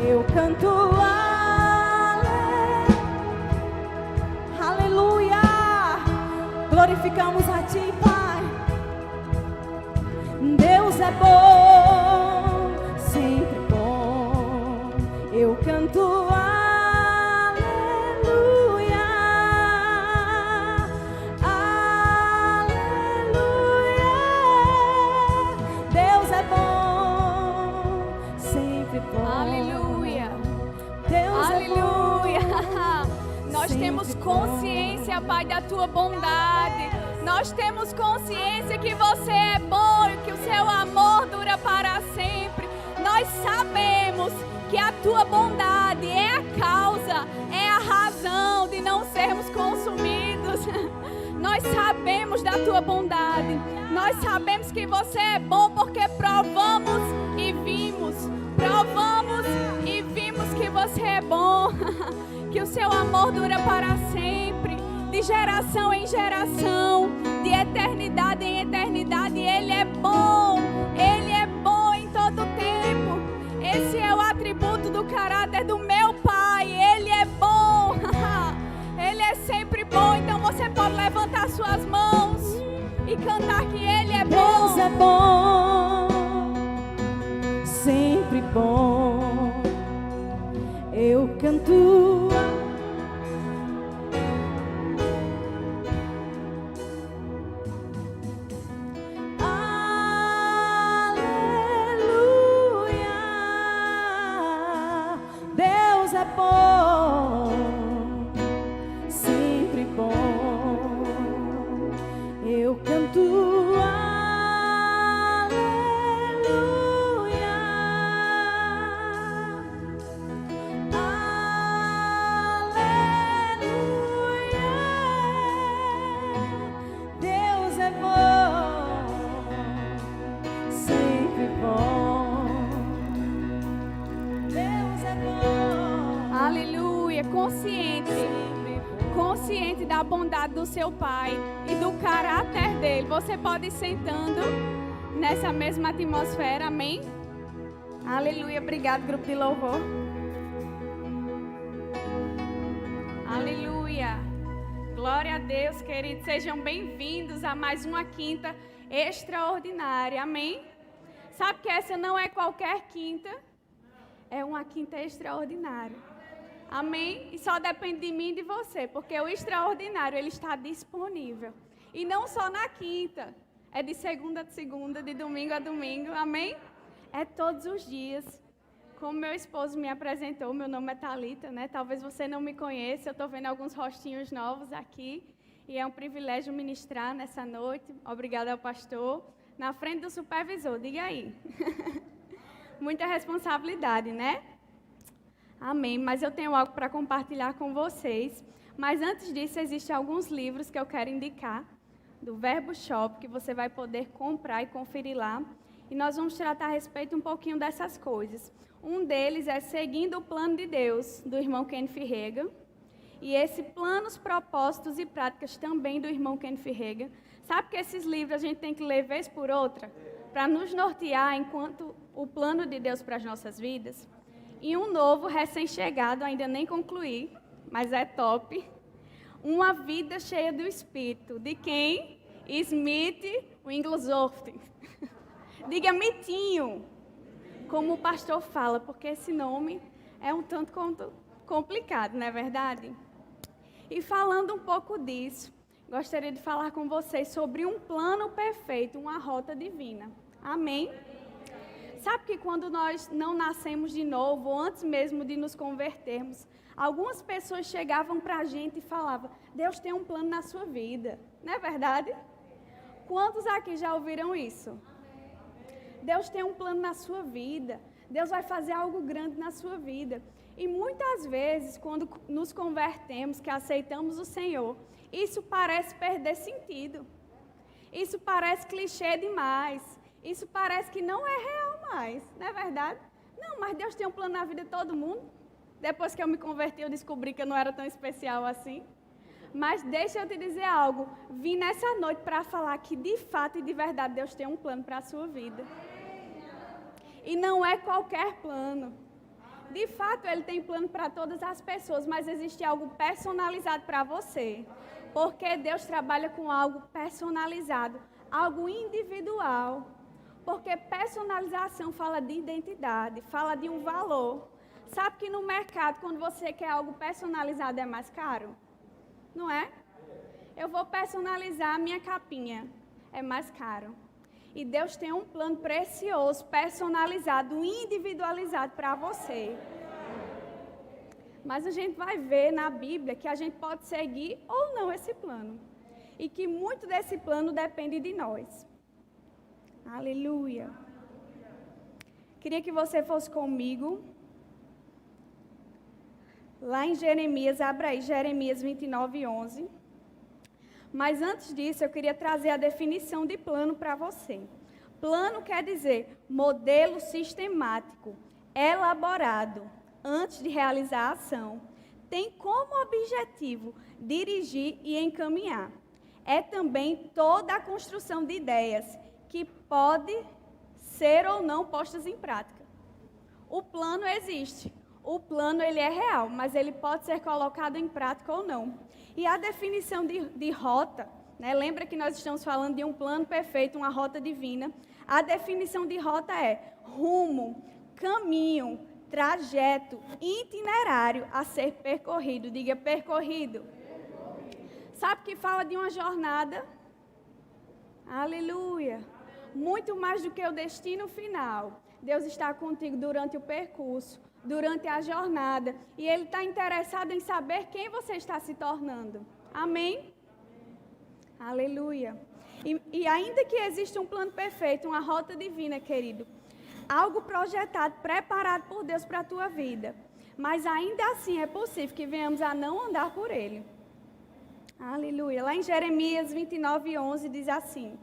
eu canto aleluia. Glorificamos a Ti, Pai. Deus é bom, sempre bom. Eu canto aleluia, aleluia. Deus é bom, sempre bom. Aleluia. Deus Aleluia. é bom. Nós temos consciência, Pai, da Tua bondade. Nós temos consciência que Você é bom e que o Seu amor dura para sempre. Nós sabemos que a Tua bondade é a causa, é a razão de não sermos consumidos. Nós sabemos da Tua bondade. Nós sabemos que Você é bom porque provamos e vimos. Provamos e vimos que Você é bom. Que o Seu amor dura para sempre. De geração em geração, de eternidade em eternidade. Ele é bom em todo tempo. Esse é o atributo do caráter do meu Pai. Ele é bom, Ele é sempre bom. Então você pode levantar suas mãos e cantar que Ele é bom. Deus é bom, sempre bom. Eu canto bom, sempre bom. Eu canto aleluia, aleluia. Deus é bom, sempre bom. Deus é bom. Aleluia, consciente da bondade do seu Pai e do caráter dele. Você pode ir sentando nessa mesma atmosfera, amém? Aleluia, obrigado, grupo de louvor. Aleluia, glória a Deus, queridos. Sejam bem-vindos a mais uma quinta extraordinária, amém? Sabe que essa não é qualquer quinta, é uma quinta extraordinária. Amém? E só depende de mim e de você, porque o extraordinário, ele está disponível. E não só na quinta, é de segunda a segunda, de domingo a domingo, amém? É todos os dias. Como meu esposo me apresentou, meu nome é Thalita, né? Talvez você não me conheça, eu estou vendo alguns rostinhos novos aqui. E é um privilégio ministrar nessa noite. Obrigada ao pastor. Na frente do supervisor, diga aí. Muita responsabilidade, né? Amém, mas eu tenho algo para compartilhar com vocês. Mas antes disso, existem alguns livros que eu quero indicar, do Verbo Shop, que você vai poder comprar e conferir lá. E nós vamos tratar a respeito um pouquinho dessas coisas. Um deles é Seguindo o Plano de Deus, do irmão Kenneth Reagan. E esse Planos, Propósitos e Práticas, também do irmão Kenneth Reagan. Sabe que esses livros a gente tem que ler vez por outra, para nos nortear enquanto o plano de Deus para as nossas vidas? E um novo, recém-chegado, ainda nem concluí, mas é top. Uma Vida Cheia do Espírito. De quem? Smith Wigglesworth. Diga mitinho, como o pastor fala, porque esse nome é um tanto quanto complicado, não é verdade? E falando um pouco disso, gostaria de falar com vocês sobre um plano perfeito, uma rota divina. Amém? Sabe que quando nós não nascemos de novo, ou antes mesmo de nos convertermos, algumas pessoas chegavam para a gente e falavam: Deus tem um plano na sua vida. Não é verdade? Quantos aqui já ouviram isso? Deus tem um plano na sua vida. Deus vai fazer algo grande na sua vida. E muitas vezes, quando nos convertemos, que aceitamos o Senhor, isso parece perder sentido. Isso parece clichê demais. Isso parece que não é real mais, não é verdade? Não, mas Deus tem um plano na vida de todo mundo. Depois que eu me converti, eu descobri que eu não era tão especial assim. Mas deixa eu te dizer algo. Vim nessa noite para falar que de fato e de verdade Deus tem um plano para a sua vida. E não é qualquer plano. De fato, Ele tem plano para todas as pessoas, mas existe algo personalizado para você. Porque Deus trabalha com algo personalizado, algo individual. Porque personalização fala de identidade, fala de um valor. Sabe que no mercado, quando você quer algo personalizado, é mais caro? Não é? Eu vou personalizar a minha capinha, é mais caro. E Deus tem um plano precioso, personalizado, individualizado para você. Mas a gente vai ver na Bíblia que a gente pode seguir ou não esse plano. E que muito desse plano depende de nós. Aleluia. Queria que você fosse comigo. Lá em Jeremias, abra aí, Jeremias 29:11. Mas antes disso, eu queria trazer a definição de plano para você. Plano quer dizer modelo sistemático, elaborado, antes de realizar a ação. Tem como objetivo dirigir e encaminhar. É também toda a construção de ideias que pode ser ou não postas em prática. O plano existe. O plano ele é real, mas ele pode ser colocado em prática ou não. E a definição de rota, né? Lembra que nós estamos falando de um plano perfeito, uma rota divina. A definição de rota é rumo, caminho, trajeto, itinerário a ser percorrido. Diga percorrido. Sabe que fala de uma jornada? Aleluia. Muito mais do que o destino final. Deus está contigo durante o percurso, durante a jornada. E Ele está interessado em saber quem você está se tornando. Amém? Aleluia. E ainda que exista um plano perfeito, uma rota divina, querido, algo projetado, preparado por Deus para a tua vida. Mas ainda assim é possível que venhamos a não andar por Ele. Aleluia. Lá em Jeremias 29:11 diz assim: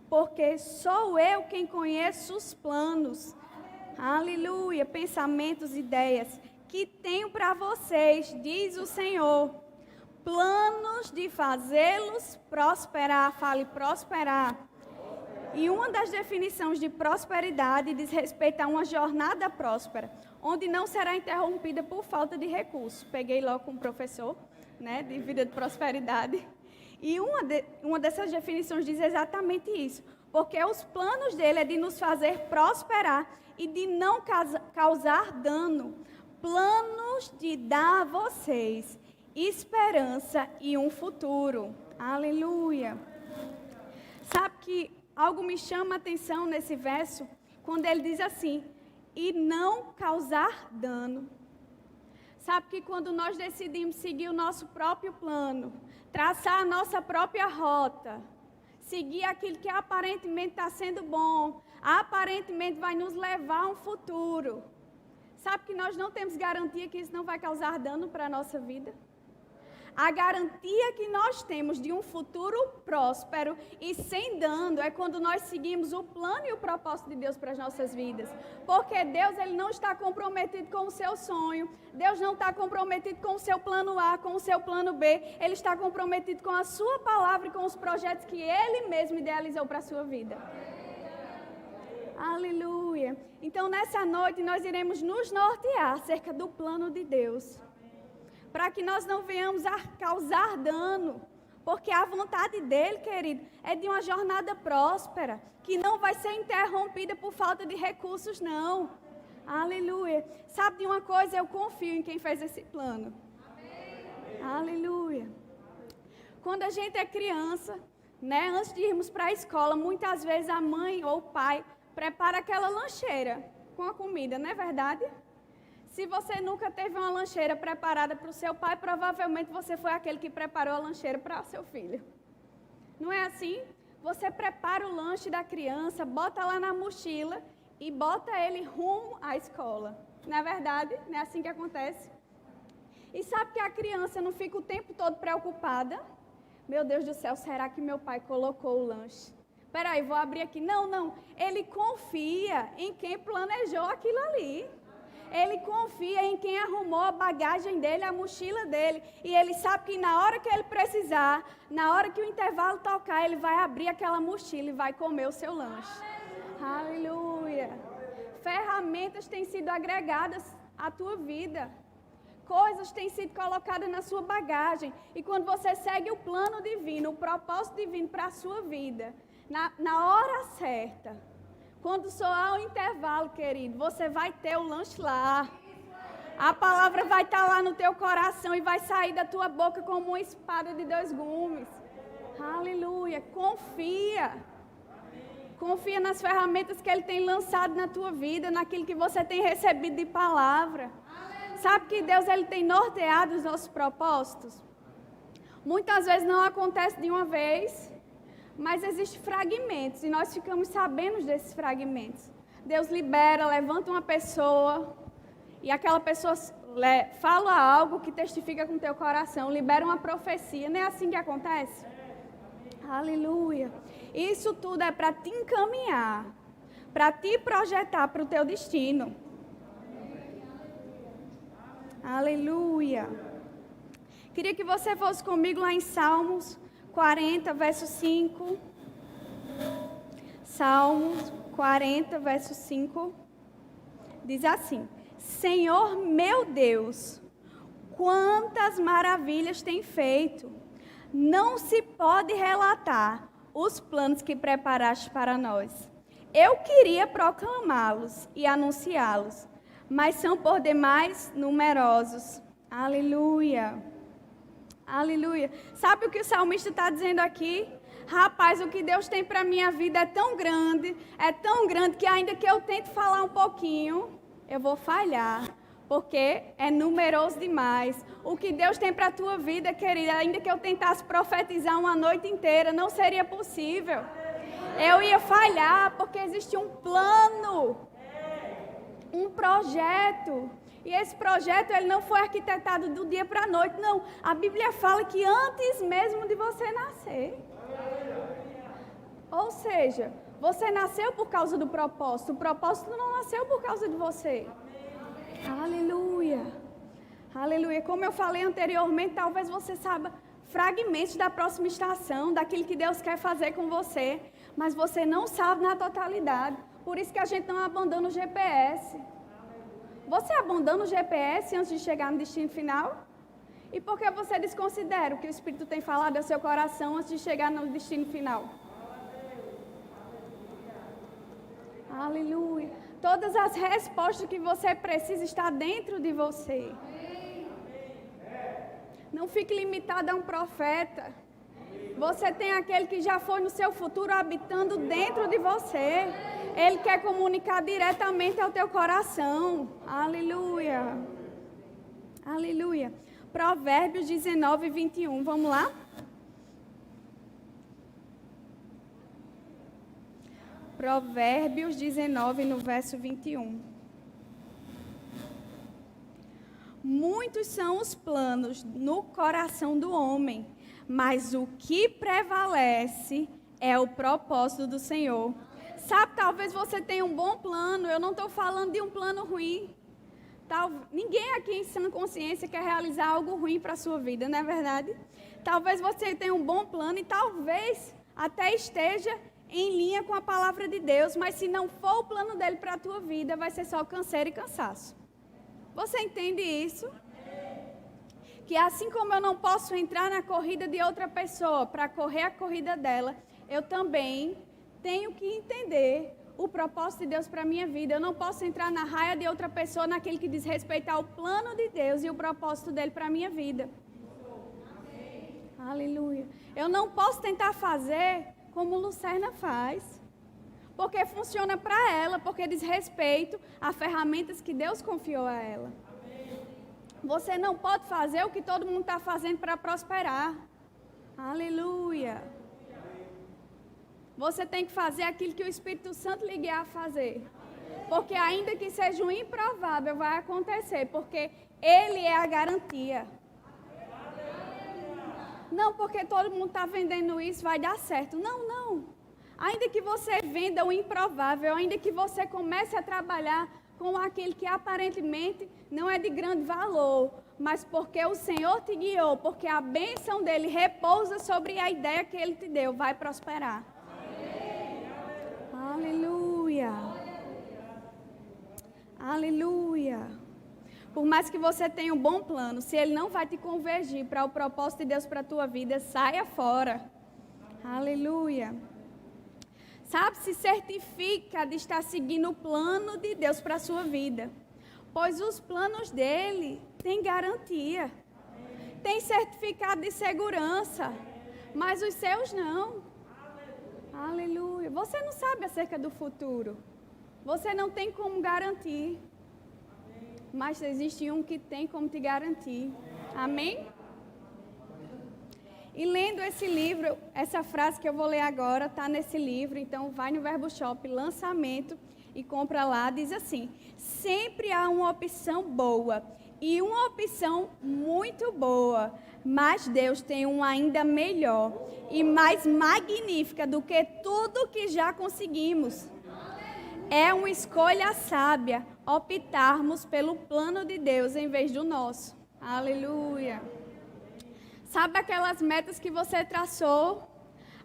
porque sou eu quem conheço os planos, aleluia, pensamentos, ideias, que tenho para vocês, diz o Senhor, planos de fazê-los prosperar, fale prosperar. E uma das definições de prosperidade diz respeito a uma jornada próspera, onde não será interrompida por falta de recursos. Peguei logo com o professor, né, de vida de prosperidade. E uma dessas definições diz exatamente isso, porque os planos dele é de nos fazer prosperar e de não causar dano. Planos de dar a vocês esperança e um futuro. Aleluia. Sabe que algo me chama a atenção nesse verso, quando ele diz assim, e não causar dano. Sabe que quando nós decidimos seguir o nosso próprio plano, traçar a nossa própria rota, seguir aquilo que aparentemente está sendo bom, aparentemente vai nos levar a um futuro. Sabe que nós não temos garantia que isso não vai causar dano para a nossa vida? A garantia que nós temos de um futuro próspero e sem dano é quando nós seguimos o plano e o propósito de Deus para as nossas vidas. Porque Deus ele não está comprometido com o seu sonho, Deus não está comprometido com o seu plano A, com o seu plano B, Ele está comprometido com a sua palavra e com os projetos que Ele mesmo idealizou para a sua vida. Aleluia. Então nessa noite nós iremos nos nortear acerca do plano de Deus, para que nós não venhamos a causar dano, porque a vontade dele, querido, é de uma jornada próspera, que não vai ser interrompida por falta de recursos, não. Aleluia. Sabe de uma coisa? Eu confio em quem fez esse plano. Amém. Aleluia. Quando a gente é criança, né, antes de irmos para a escola, muitas vezes a mãe ou o pai prepara aquela lancheira com a comida, não é verdade? Se você nunca teve uma lancheira preparada para o seu pai, provavelmente você foi aquele que preparou a lancheira para o seu filho. Não é assim? Você prepara o lanche da criança, bota lá na mochila e bota ele rumo à escola. Não é verdade? Não é assim que acontece? E sabe que a criança não fica o tempo todo preocupada? Meu Deus do céu, será que meu pai colocou o lanche? Peraí, vou abrir aqui. Não. Ele confia em quem planejou aquilo ali. Ele confia em quem arrumou a bagagem dele, a mochila dele. E ele sabe que na hora que ele precisar, na hora que o intervalo tocar, ele vai abrir aquela mochila e vai comer o seu lanche. Aleluia. ferramentas têm sido agregadas à tua vida. Coisas têm sido colocadas na sua bagagem. E quando você segue o plano divino, o propósito divino para a sua vida, na hora certa, quando soar o intervalo, querido, você vai ter o lanche lá. A palavra vai estar lá no teu coração e vai sair da tua boca como uma espada de 2 gumes. Aleluia. Confia. Confia nas ferramentas que Ele tem lançado na tua vida, naquilo que você tem recebido de palavra. Sabe que Deus Ele tem norteado os nossos propósitos? Muitas vezes não acontece de uma vez, mas existem fragmentos e nós ficamos sabendo desses fragmentos. Deus libera, levanta uma pessoa e aquela pessoa fala algo que testifica com o teu coração, libera uma profecia. Não é assim que acontece? Aleluia. Isso tudo é para te encaminhar, para te projetar para o teu destino. Aleluia. Queria que você fosse comigo lá em Salmos 40, verso 5. Salmos 40, verso 5. Diz assim: Senhor meu Deus, quantas maravilhas tem feito! Não se pode relatar os planos que preparaste para nós. Eu queria proclamá-los e anunciá-los, mas são por demais numerosos. Aleluia. Aleluia. Sabe o que o salmista está dizendo aqui? Rapaz, o que Deus tem para a minha vida é tão grande que ainda que eu tente falar um pouquinho, eu vou falhar, porque é numeroso demais. O que Deus tem para a tua vida, querida, ainda que eu tentasse profetizar uma noite inteira, não seria possível. Eu ia falhar, porque existe um plano, um projeto. E esse projeto ele não foi arquitetado do dia para a noite, não. A Bíblia fala que antes mesmo de você nascer. Ou seja, você nasceu por causa do propósito. O propósito não nasceu por causa de você. Aleluia. Aleluia. Como eu falei anteriormente, talvez você saiba fragmentos da próxima estação, daquilo que Deus quer fazer com você, mas você não sabe na totalidade. Por isso que a gente não abandona o GPS. Você abandona o GPS antes de chegar no destino final? E por que você desconsidera o que o Espírito tem falado ao seu coração antes de chegar no destino final? Aleluia. Todas as respostas que você precisa estão dentro de você. Não fique limitado a um profeta. Você tem aquele que já foi no seu futuro habitando dentro de você. Ele quer comunicar diretamente ao teu coração. Aleluia. Aleluia. Provérbios 19, 21. Vamos lá? Provérbios 19, no verso 21. Muitos são os planos no coração do homem, mas o que prevalece é o propósito do Senhor. Sabe, talvez você tenha um bom plano, eu não estou falando de um plano ruim. Ninguém aqui em sã consciência quer realizar algo ruim para a sua vida, não é verdade? Talvez você tenha um bom plano e talvez até esteja em linha com a palavra de Deus, mas se não for o plano dele para a tua vida, vai ser só canseiro e cansaço. Você entende isso? Que assim como eu não posso entrar na corrida de outra pessoa para correr a corrida dela, eu também tenho que entender o propósito de Deus para a minha vida. Eu não posso entrar na raia de outra pessoa naquele que diz respeito ao plano de Deus e o propósito dele para a minha vida. Amém. Aleluia. Eu não posso tentar fazer como Lucerna faz, porque funciona para ela, porque diz respeito a ferramentas que Deus confiou a ela. Amém. Você não pode fazer o que todo mundo está fazendo para prosperar. Aleluia. Você tem que fazer aquilo que o Espírito Santo lhe guiar a fazer. Porque ainda que seja um improvável, vai acontecer, porque Ele é a garantia. Não, porque todo mundo está vendendo isso, vai dar certo. Não, não. Ainda que você venda o improvável, ainda que você comece a trabalhar com aquele que aparentemente não é de grande valor, mas porque o Senhor te guiou, porque a bênção dele repousa sobre a ideia que ele te deu, vai prosperar. Amém. Aleluia. Aleluia. Por mais que você tenha um bom plano, se ele não vai te convergir para o propósito de Deus para a tua vida, saia fora. Aleluia. Sabe, se certifica de estar seguindo o plano de Deus para a sua vida. Pois os planos dele têm garantia. Tem certificado de segurança. Mas os seus não. Aleluia. Você não sabe acerca do futuro. Você não tem como garantir. Mas existe um que tem como te garantir. Amém? E lendo esse livro, essa frase que eu vou ler agora está nesse livro. Então vai no Verbo Shop, lançamento, e compra lá. Diz assim: sempre há uma opção boa e uma opção muito boa. Mas Deus tem uma ainda melhor e mais magnífica do que tudo que já conseguimos. É uma escolha sábia optarmos pelo plano de Deus em vez do nosso. Aleluia. Sabe aquelas metas que você traçou?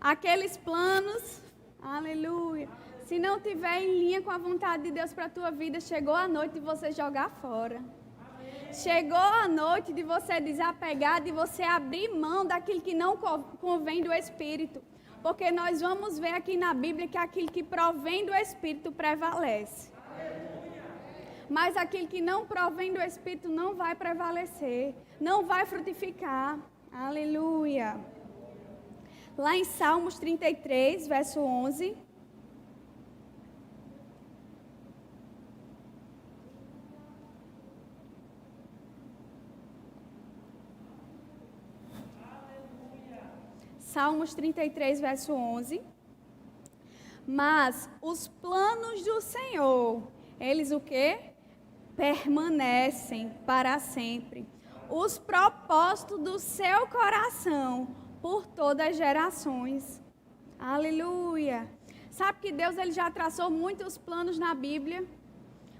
Aqueles planos? Aleluia. Se não tiver em linha com a vontade de Deus para a tua vida, chegou a noite de você jogar fora. Chegou a noite de você desapegar, de você abrir mão daquilo que não convém do Espírito. Porque nós vamos ver aqui na Bíblia que aquilo que provém do Espírito prevalece. Mas aquilo que não provém do Espírito não vai prevalecer, não vai frutificar. Aleluia. Lá em Salmos 33, verso 11. Salmos 33, verso 11. Mas os planos do Senhor, eles o quê? Permanecem para sempre. Os propósitos do seu coração por todas as gerações. Aleluia. Sabe que Deus ele já traçou muitos planos na Bíblia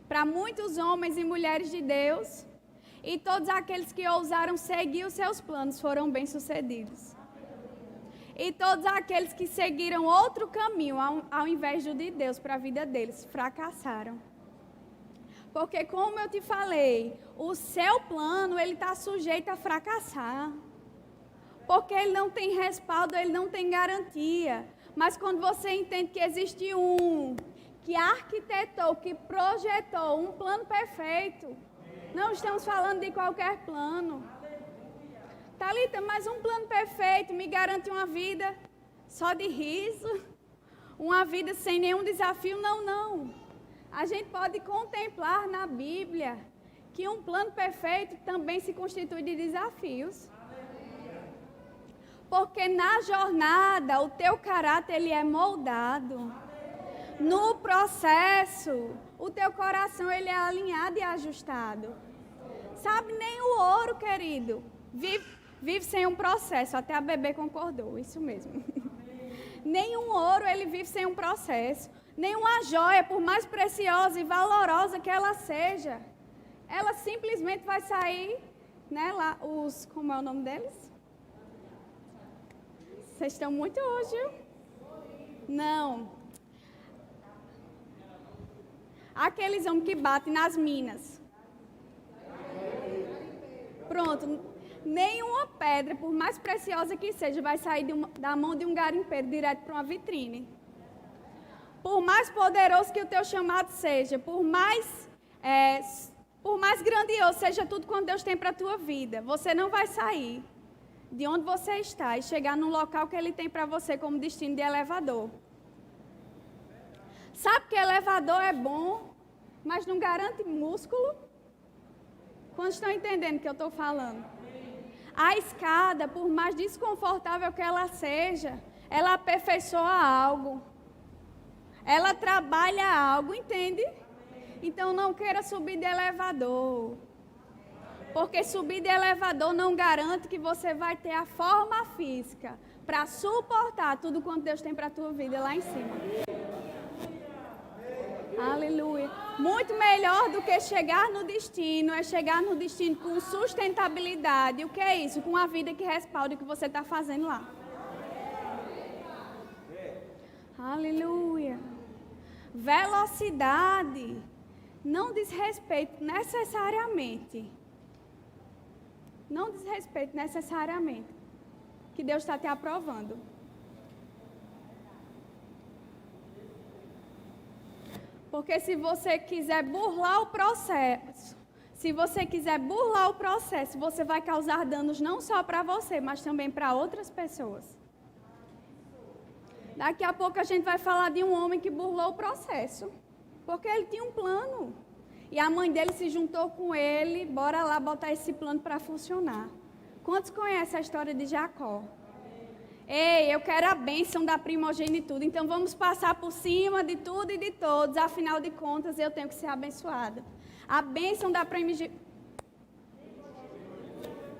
para muitos homens e mulheres de Deus. E todos aqueles que ousaram seguir os seus planos foram bem-sucedidos. E todos aqueles que seguiram outro caminho ao invés do de Deus para a vida deles, fracassaram. Porque como eu te falei, o seu plano ele está sujeito a fracassar. Porque ele não tem respaldo, ele não tem garantia. Mas quando você entende que existe um que arquitetou, que projetou um plano perfeito, não estamos falando de qualquer plano. Thalita, mas um plano perfeito me garante uma vida só de riso? Uma vida sem nenhum desafio? Não. A gente pode contemplar na Bíblia que um plano perfeito também se constitui de desafios. Porque na jornada o teu caráter ele é moldado. No processo, o teu coração ele é alinhado e ajustado. Sabe, nem o ouro, querido, vive sem um processo. Até a bebê concordou, isso mesmo. Nenhum ouro ele vive sem um processo. Nenhuma joia, por mais preciosa e valorosa que ela seja, ela simplesmente vai sair, né, lá, como é o nome deles? Vocês estão muito hoje, viu? Não. Aqueles homens que batem nas minas. Pronto. Nenhuma pedra, por mais preciosa que seja, vai sair da mão de um garimpeiro direto para uma vitrine. Por mais poderoso que o teu chamado seja, por mais grandioso seja tudo quanto Deus tem para a tua vida, você não vai sair de onde você está e chegar num local que Ele tem para você como destino de elevador. Sabe que elevador é bom, mas não garante músculo? Quantos estão entendendo o que eu estou falando? A escada, por mais desconfortável que ela seja, ela aperfeiçoa algo. Ela trabalha algo, entende? Então não queira subir de elevador. Porque subir de elevador não garante que você vai ter a forma física para suportar tudo quanto Deus tem para a tua vida lá em cima. Aleluia. Muito melhor do que chegar no destino, é chegar no destino com sustentabilidade. O que é isso? Com a vida que respalda o que você está fazendo lá. Aleluia. Velocidade não diz respeito necessariamente. Não diz respeito necessariamente que Deus está te aprovando. Porque se você quiser burlar o processo, você vai causar danos não só para você, mas também para outras pessoas. Daqui a pouco a gente vai falar de um homem que burlou o processo, porque ele tinha um plano. E a mãe dele se juntou com ele, bora lá botar esse plano para funcionar. Quantos conhecem a história de Jacó? Ei, eu quero a bênção da primogenitura, então vamos passar por cima de tudo e de todos, afinal de contas eu tenho que ser abençoada. A bênção da primogenitura.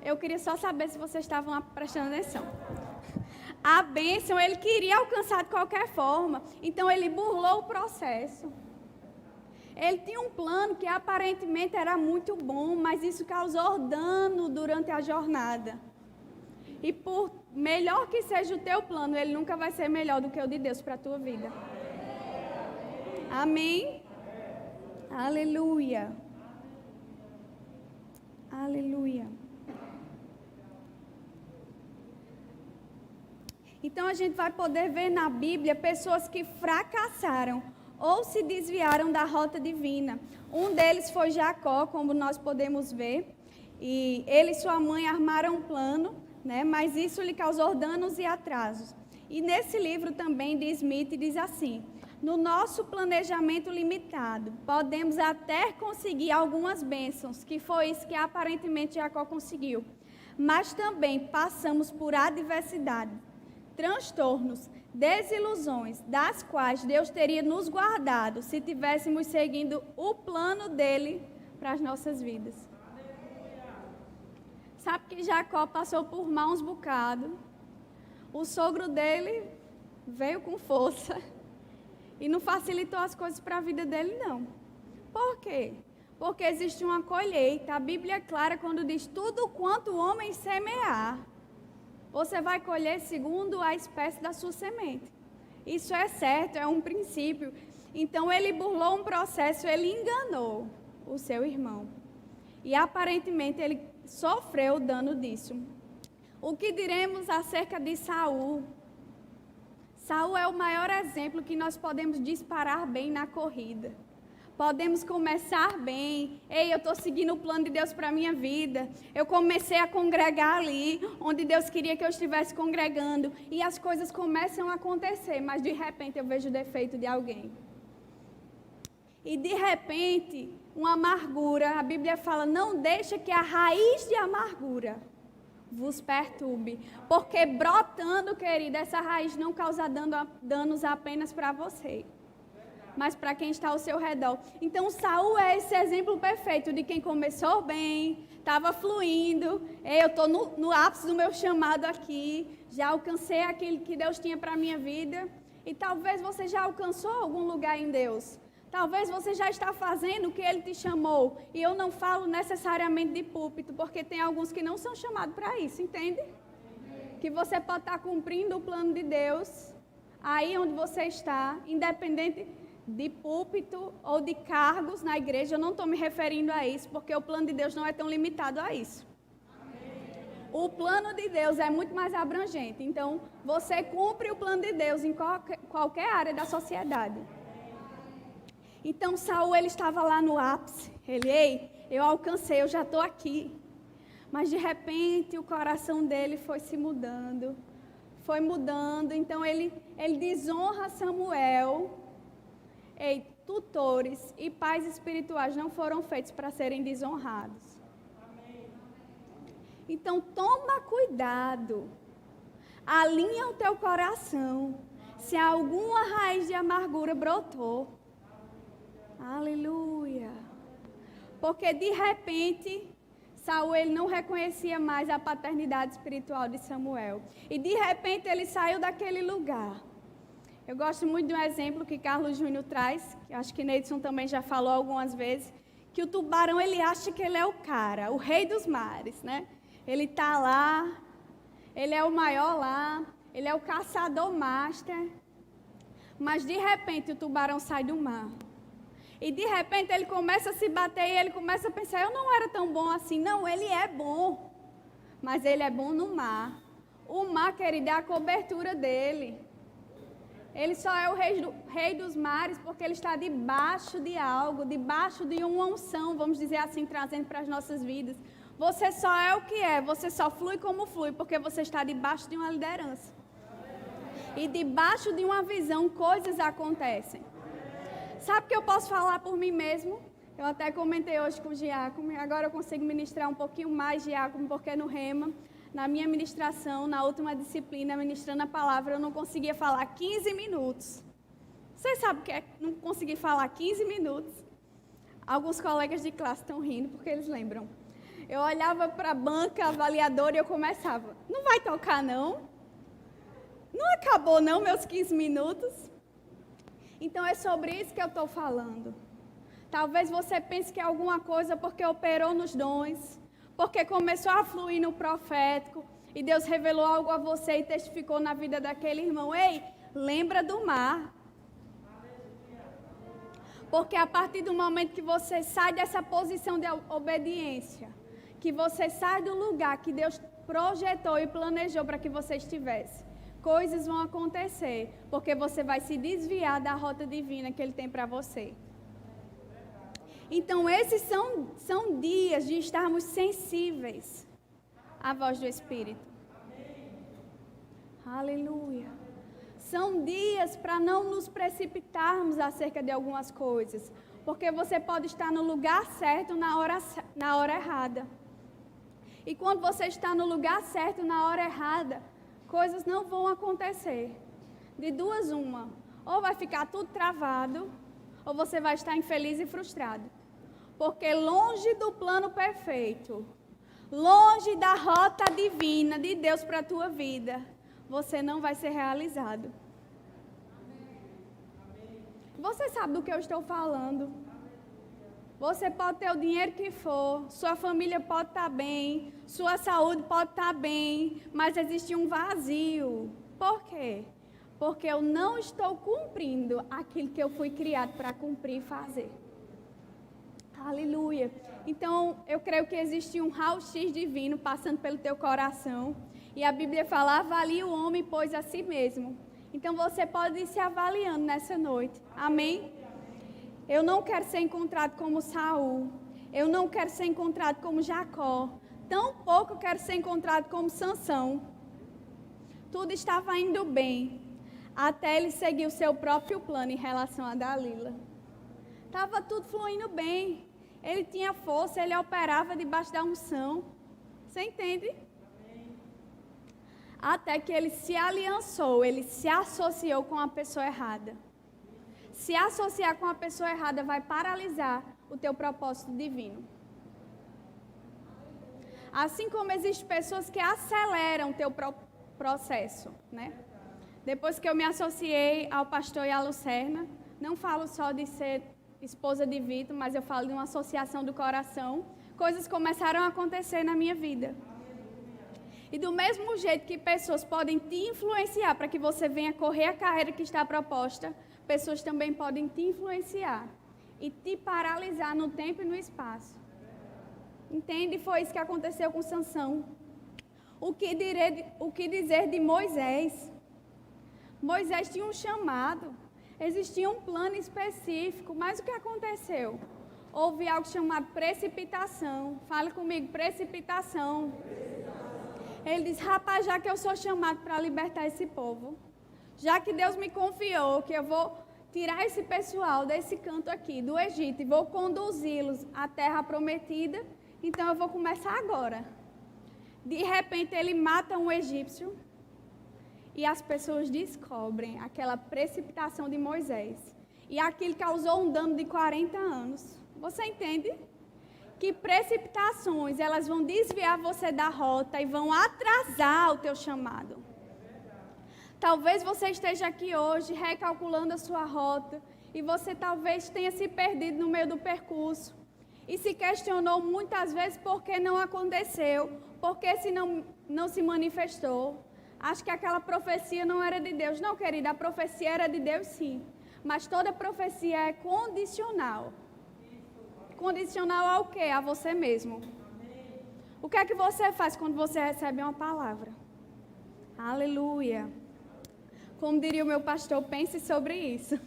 Eu queria só saber se vocês estavam prestando atenção. A bênção ele queria alcançar de qualquer forma, então ele burlou o processo. Ele tinha um plano que aparentemente era muito bom, mas isso causou dano durante a jornada. E por melhor que seja o teu plano, ele nunca vai ser melhor do que o de Deus para a tua vida. Amém? Aleluia. Aleluia. Então a gente vai poder ver na Bíblia pessoas que fracassaram ou se desviaram da rota divina. Um deles foi Jacó, como nós podemos ver. E ele e sua mãe armaram um plano, né? Mas isso lhe causou danos e atrasos. E nesse livro também de Smith diz assim: no nosso planejamento limitado, podemos até conseguir algumas bênçãos, que foi isso que aparentemente Jacó conseguiu. Mas também passamos por adversidade, transtornos, desilusões, das quais Deus teria nos guardado se tivéssemos seguindo o plano dele para as nossas vidas. Sabe que Jacó passou por maus bocados. O sogro dele veio com força e não facilitou as coisas para a vida dele, não. Por quê? Porque existe uma colheita. A Bíblia é clara quando diz: tudo quanto o homem semear, você vai colher segundo a espécie da sua semente. Isso é certo, é um princípio. Então ele burlou um processo, ele enganou o seu irmão. E aparentemente ele sofreu o dano disso. O que diremos acerca de Saul? Saul é o maior exemplo que nós podemos disparar bem na corrida. Podemos começar bem. Ei, eu estou seguindo o plano de Deus para a minha vida. Eu comecei a congregar ali, onde Deus queria que eu estivesse congregando. E as coisas começam a acontecer, mas de repente eu vejo o defeito de alguém. E de repente, uma amargura, a Bíblia fala: não deixa que a raiz de amargura vos perturbe. Porque brotando, querida, essa raiz não causa danos apenas para você, mas para quem está ao seu redor. Então, Saul é esse exemplo perfeito de quem começou bem, estava fluindo. Eu estou no ápice do meu chamado aqui, já alcancei aquilo que Deus tinha para a minha vida. E talvez você já alcançou algum lugar em Deus. Talvez você já está fazendo o que Ele te chamou. E eu não falo necessariamente de púlpito, porque tem alguns que não são chamados para isso, entende? Que você pode estar cumprindo o plano de Deus aí onde você está, independente de púlpito ou de cargos na igreja. Eu não estou me referindo a isso, porque o plano de Deus não é tão limitado a isso. O plano de Deus é muito mais abrangente. Então, você cumpre o plano de Deus em qualquer área da sociedade. Então, Saul, ele estava lá no ápice. Ei, eu alcancei, eu já estou aqui. Mas, de repente, o coração dele foi se mudando. Foi mudando. Então, ele desonra Samuel. Ei, tutores e pais espirituais não foram feitos para serem desonrados. Então, toma cuidado. Alinha o teu coração. Se alguma raiz de amargura brotou. Aleluia. Porque, de repente, Saul ele não reconhecia mais a paternidade espiritual de Samuel. E, de repente, ele saiu daquele lugar. Eu gosto muito de um exemplo que Carlos Júnior traz, que acho que Neidson também já falou algumas vezes, que o tubarão, ele acha que ele é o cara, o rei dos mares, né? Ele está lá, ele é o maior lá, ele é o caçador master, mas de repente o tubarão sai do mar. E de repente ele começa a se bater e ele começa a pensar, eu não era tão bom assim. Não, ele é bom, mas ele é bom no mar. O mar, querido, é a cobertura dele. Ele só é o rei dos mares porque ele está debaixo de algo, debaixo de uma unção, vamos dizer assim, trazendo para as nossas vidas. Você só é o que é, você só flui como flui porque você está debaixo de uma liderança. E debaixo de uma visão, coisas acontecem. Sabe que eu posso falar por mim mesmo? Eu até comentei hoje com o Giacomo, e agora eu consigo ministrar um pouquinho mais, Giacomo, porque no Rema, na minha ministração, na última disciplina, ministrando a palavra, eu não conseguia falar 15 minutos. Vocês sabem o que é não conseguir falar 15 minutos? Alguns colegas de classe estão rindo porque eles lembram. Eu olhava para a banca avaliadora e eu começava, não vai tocar não? Não acabou não meus 15 minutos? Então é sobre isso que eu estou falando. Talvez você pense que é alguma coisa porque operou nos dons, porque começou a fluir no profético e Deus revelou algo a você e testificou na vida daquele irmão. Ei, lembra do mar. Porque a partir do momento que você sai dessa posição de obediência, que você sai do lugar que Deus projetou e planejou para que você estivesse, coisas vão acontecer, porque você vai se desviar da rota divina que Ele tem para você. Então, esses são dias de estarmos sensíveis à voz do Espírito. Aleluia. São dias para não nos precipitarmos acerca de algumas coisas, porque você pode estar no lugar certo na hora errada. E quando você está no lugar certo na hora errada, coisas não vão acontecer. De duas uma, ou vai ficar tudo travado, ou você vai estar infeliz e frustrado. Porque longe do plano perfeito, longe da rota divina de Deus para a tua vida, você não vai ser realizado. Você sabe do que eu estou falando. Você pode ter o dinheiro que for, sua família pode estar bem, sua saúde pode estar bem, mas existe um vazio. Por quê? Porque eu não estou cumprindo aquilo que eu fui criado para cumprir e fazer. Aleluia. Então, eu creio que existe um raio-x divino passando pelo teu coração. E a Bíblia fala, avalie o homem, pois a si mesmo. Então, você pode ir se avaliando nessa noite. Amém? Eu não quero ser encontrado como Saul. Eu não quero ser encontrado como Jacó. Tampouco quero ser encontrado como Sansão. Tudo estava indo bem, até ele seguir o seu próprio plano em relação a Dalila. Estava tudo fluindo bem. Ele tinha força, ele operava debaixo da unção. Você entende? Até que ele se aliançou, ele se associou com a pessoa errada. Se associar com a pessoa errada vai paralisar o teu propósito divino. Assim como existem pessoas que aceleram o teu processo, né? Depois que eu me associei ao pastor e à Lucerna, não falo só de ser esposa de Vitor, mas eu falo de uma associação do coração, coisas começaram a acontecer na minha vida. E do mesmo jeito que pessoas podem te influenciar para que você venha correr a carreira que está proposta, pessoas também podem te influenciar e te paralisar no tempo e no espaço. Entende? Foi isso que aconteceu com Sansão. O que dizer de Moisés? Moisés tinha um chamado, existia um plano específico, mas o que aconteceu? Houve algo chamado precipitação. Fale comigo, precipitação. Ele diz, rapaz, já que eu sou chamado para libertar esse povo, já que Deus me confiou que eu vou tirar esse pessoal desse canto aqui, do Egito, e vou conduzi-los à terra prometida, então eu vou começar agora. De repente ele mata um egípcio e as pessoas descobrem aquela precipitação de Moisés. E aquilo causou um dano de 40 anos. Você entende? Que precipitações, elas vão desviar você da rota e vão atrasar o teu chamado. Talvez você esteja aqui hoje recalculando a sua rota e você talvez tenha se perdido no meio do percurso e se questionou muitas vezes por que não aconteceu, por que não se manifestou. Acho que aquela profecia não era de Deus. Não, querida, a profecia era de Deus sim. Mas toda profecia é condicional. Condicional ao quê? A você mesmo. O que é que você faz quando você recebe uma palavra? Aleluia. Como diria o meu pastor, pense sobre isso.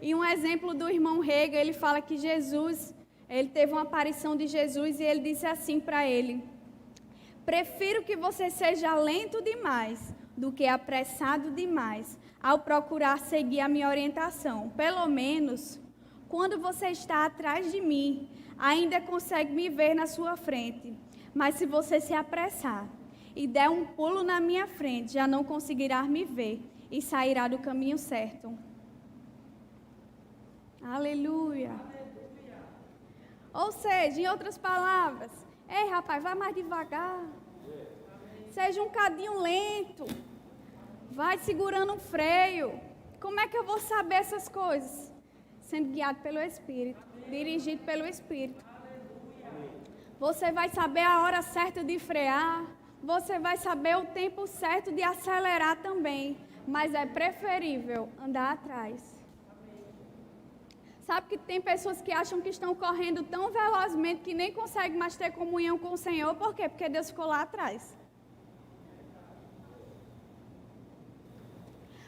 E um exemplo do irmão Rega, ele fala que ele teve uma aparição de Jesus e ele disse assim para ele: prefiro que você seja lento demais do que apressado demais ao procurar seguir a minha orientação. Pelo menos, quando você está atrás de mim, ainda consegue me ver na sua frente. Mas se você se apressar e der um pulo na minha frente, já não conseguirá me ver e sairá do caminho certo. Aleluia. Ou seja, em outras palavras, ei rapaz, vai mais devagar. Seja um cadinho lento. Vai segurando um freio. Como é que eu vou saber essas coisas? Sendo guiado pelo Espírito, dirigido pelo Espírito. Você vai saber a hora certa de frear. Você vai saber o tempo certo de acelerar também. Mas é preferível andar atrás. Sabe que tem pessoas que acham que estão correndo tão velozmente que nem conseguem mais ter comunhão com o Senhor. Por quê? Porque Deus ficou lá atrás.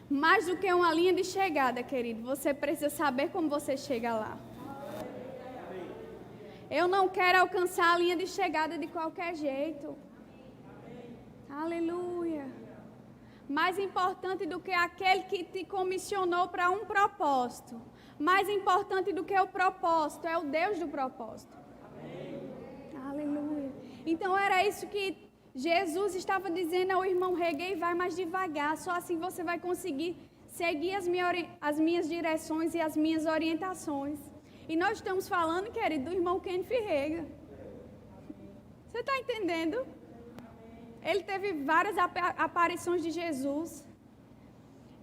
Mais do que uma linha de chegada, querido, você precisa saber como você chega lá. Eu não quero alcançar a linha de chegada de qualquer jeito. Aleluia. Mais importante do que aquele que te comissionou para um propósito. Mais importante do que o propósito, é o Deus do propósito. Aleluia. Então era isso que Jesus estava dizendo ao irmão Reguei: vai mais devagar, só assim você vai conseguir seguir as minhas direções e as minhas orientações. E nós estamos falando, querido, do irmão Kenneth Rega. Você está entendendo? Ele teve várias aparições de Jesus.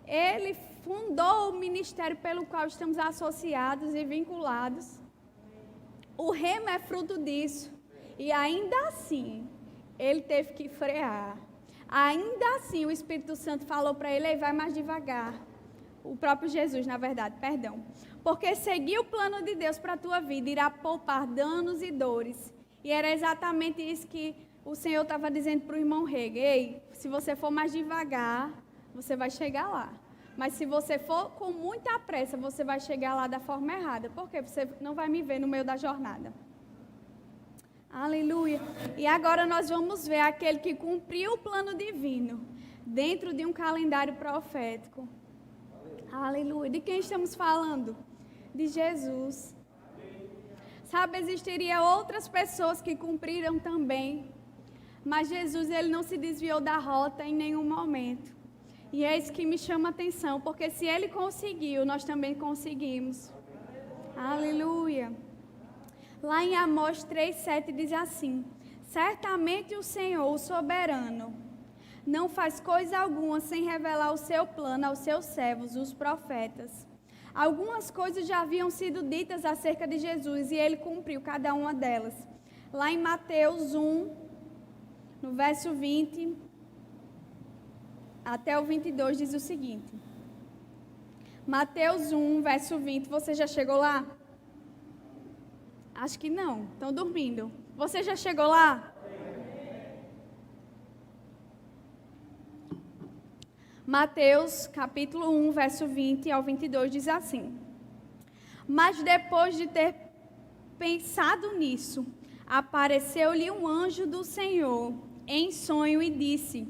Ele fundou o ministério pelo qual estamos associados e vinculados. O rema é fruto disso. E ainda assim, ele teve que frear. Ainda assim, o Espírito Santo falou para ele: vai mais devagar. O próprio Jesus, na verdade, perdão. Porque seguir o plano de Deus para a tua vida irá poupar danos e dores. E era exatamente isso que o Senhor estava dizendo para o irmão Rega: ei, se você for mais devagar, você vai chegar lá. Mas se você for com muita pressa, você vai chegar lá da forma errada. Porque você não vai me ver no meio da jornada. Aleluia. E agora nós vamos ver aquele que cumpriu o plano divino dentro de um calendário profético. Aleluia. De quem estamos falando? De Jesus. Sabe, existiria outras pessoas que cumpriram também. Mas Jesus, ele não se desviou da rota em nenhum momento. E é isso que me chama a atenção, porque se ele conseguiu, nós também conseguimos. Aleluia. Lá em Amós 3,7 diz assim: certamente o Senhor, o soberano, não faz coisa alguma sem revelar o seu plano aos seus servos, os profetas. Algumas coisas já haviam sido ditas acerca de Jesus e ele cumpriu cada uma delas. Lá em Mateus 1, no verso 20 até o 22 diz o seguinte. Mateus 1, verso 20, você já chegou lá? Acho que não, estão dormindo. Você já chegou lá? Mateus, capítulo 1, verso 20 ao 22 diz assim: mas depois de ter pensado nisso, apareceu-lhe um anjo do Senhor em sonho e disse: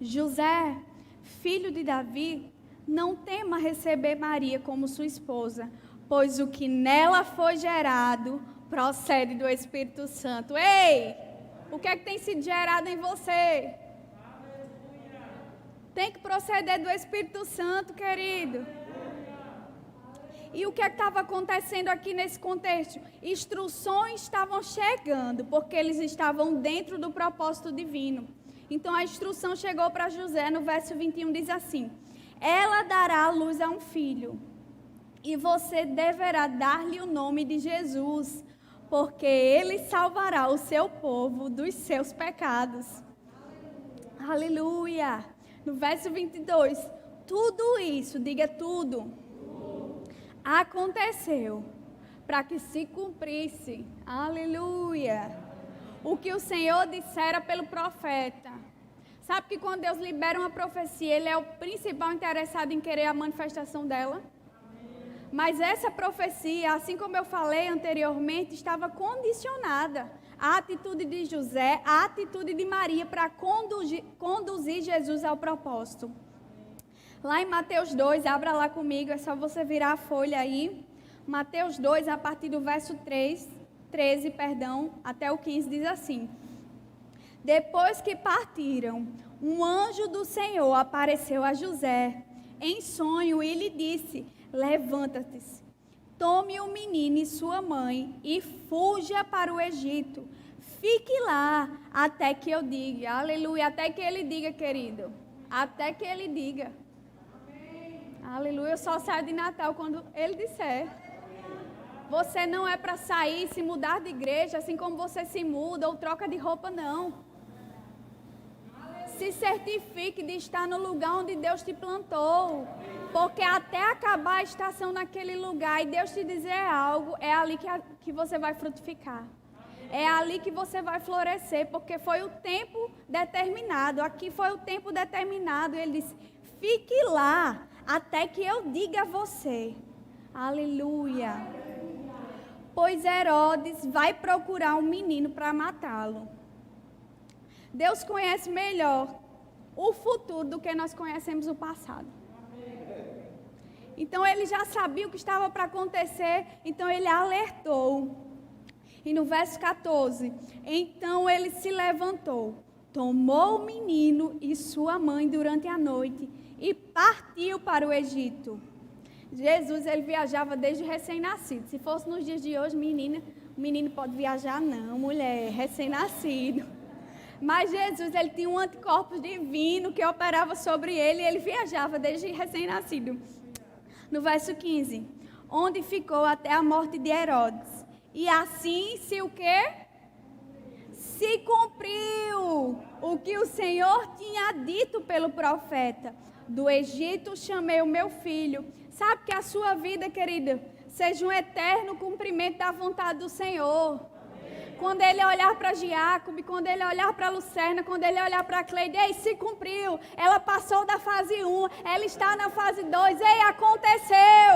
José, filho de Davi, não tema receber Maria como sua esposa, pois o que nela foi gerado procede do Espírito Santo. Ei, o que é que tem sido gerado em você? Tem que proceder do Espírito Santo, querido. E o que estava acontecendo aqui nesse contexto? Instruções estavam chegando, porque eles estavam dentro do propósito divino. Então a instrução chegou para José, no verso 21 diz assim: ela dará à luz a um filho, e você deverá dar-lhe o nome de Jesus, porque ele salvará o seu povo dos seus pecados. Aleluia! No verso 22, tudo isso, diga tudo, aconteceu para que se cumprisse, aleluia, o que o Senhor dissera pelo profeta. Sabe que quando Deus libera uma profecia, Ele é o principal interessado em querer a manifestação dela? Mas essa profecia, assim como eu falei anteriormente, estava condicionada à atitude de José, à atitude de Maria para conduzir Jesus ao propósito. Lá em Mateus 2, abra lá comigo, é só você virar a folha aí. Mateus 2, a partir do verso 13, até o 15, diz assim: Depois que partiram, um anjo do Senhor apareceu a José em sonho e lhe disse: Levanta-te, tome o menino e sua mãe e fuja para o Egito. Fique lá até que eu diga. Aleluia, até que ele diga, querido. Até que ele diga. Aleluia, eu só saio de Natal quando ele disser. Você não é para sair, se mudar de igreja, assim como você se muda ou troca de roupa, não. Se certifique de estar no lugar onde Deus te plantou. Porque até acabar a estação naquele lugar e Deus te dizer algo, é ali que você vai frutificar. É ali que você vai florescer, porque foi o tempo determinado. Aqui foi o tempo determinado. Ele disse: fique lá até que eu diga a você. Aleluia. Pois Herodes vai procurar um menino para matá-lo. Deus conhece melhor o futuro do que nós conhecemos o passado. Então ele já sabia o que estava para acontecer, então ele alertou. E no verso 14, então ele se levantou, tomou o menino e sua mãe durante a noite e partiu para o Egito. Jesus, ele viajava desde recém-nascido. Se fosse nos dias de hoje, o menino pode viajar não, mulher, recém-nascido. Mas Jesus, ele tinha um anticorpo divino que operava sobre ele e ele viajava desde recém-nascido. No verso 15, onde ficou até a morte de Herodes. E assim se o quê? Se cumpriu o que o Senhor tinha dito pelo profeta. Do Egito chamei o meu filho. Sabe que a sua vida, querida, seja um eterno cumprimento da vontade do Senhor. Quando ele olhar para Giacomo, quando ele olhar para Lucerna, quando ele olhar para Cleide, ei, se cumpriu. Ela passou da fase 1, ela está na fase 2. Ei, aconteceu.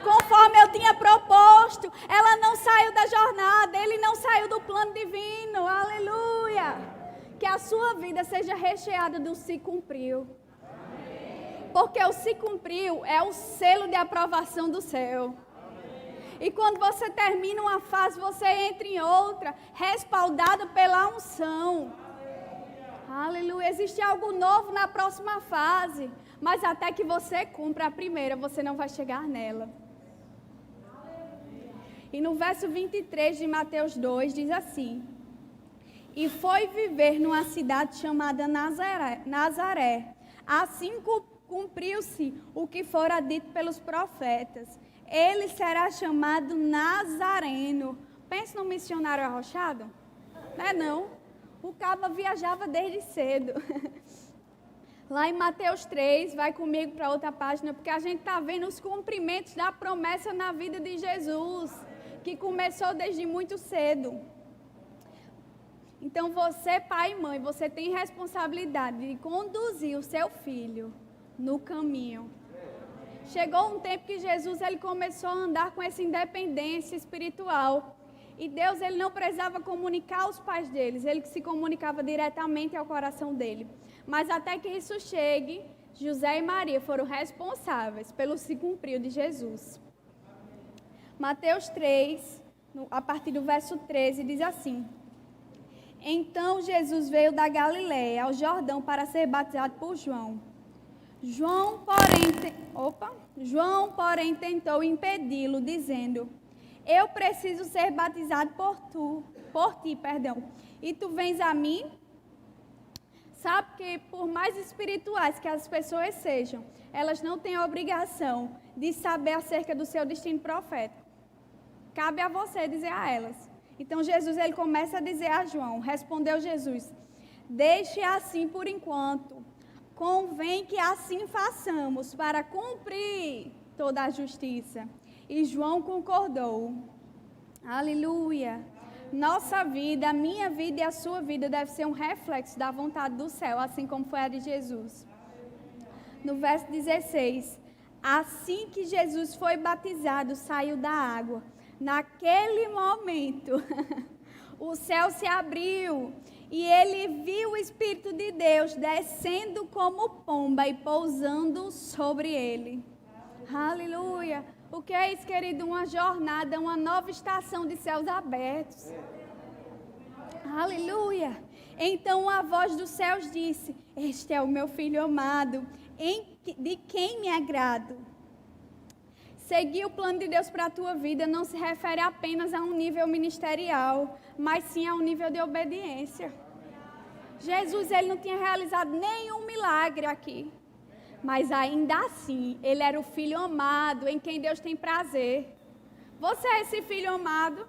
Conforme eu tinha proposto, ela não saiu da jornada, ele não saiu do plano divino. Aleluia. Que a sua vida seja recheada do se cumpriu. Porque o se cumpriu é o selo de aprovação do céu. E quando você termina uma fase, você entra em outra, respaldado pela unção. Aleluia. Existe algo novo na próxima fase. Mas até que você cumpra a primeira, você não vai chegar nela. E no verso 23 de Mateus 2 diz assim: E foi viver numa cidade chamada Nazaré. Assim cumpriu-se o que fora dito pelos profetas. Ele será chamado Nazareno. Pensa no missionário arrochado? Não é não. O cabo viajava desde cedo. Lá em Mateus 3, vai comigo para outra página, porque a gente está vendo os cumprimentos da promessa na vida de Jesus, que começou desde muito cedo. Então você, pai e mãe, você tem responsabilidade de conduzir o seu filho no caminho. Chegou um tempo que Jesus ele começou a andar com essa independência espiritual. E Deus ele não precisava comunicar aos pais deles, ele se comunicava diretamente ao coração dele. Mas até que isso chegue, José e Maria foram responsáveis pelo se cumprir de Jesus. Mateus 3, a partir do verso 13, diz assim: Então Jesus veio da Galiléia ao Jordão para ser batizado por João. João, porém, tentou impedi-lo, dizendo: Eu preciso ser batizado por ti, e tu vens a mim? Sabe que por mais espirituais que as pessoas sejam, elas não têm a obrigação de saber acerca do seu destino profético. Cabe a você dizer a elas. Então Jesus ele começa a dizer a João, respondeu Jesus: Deixe assim por enquanto, convém que assim façamos para cumprir toda a justiça. E João concordou. Aleluia. Nossa vida, a minha vida e a sua vida deve ser um reflexo da vontade do céu, assim como foi a de Jesus. No verso 16, assim que Jesus foi batizado, saiu da água. Naquele momento, o céu se abriu e ele viu o Espírito de Deus descendo como pomba e pousando sobre ele. Aleluia. O que é isso, querido? Uma jornada, uma nova estação de céus abertos. Aleluia. Então a voz dos céus disse: este é o meu filho amado, de quem me agrado. Seguir o plano de Deus para a tua vida não se refere apenas a um nível ministerial, mas sim a um nível de obediência. Jesus, ele não tinha realizado nenhum milagre aqui, mas ainda assim, ele era o filho amado em quem Deus tem prazer. Você é esse filho amado?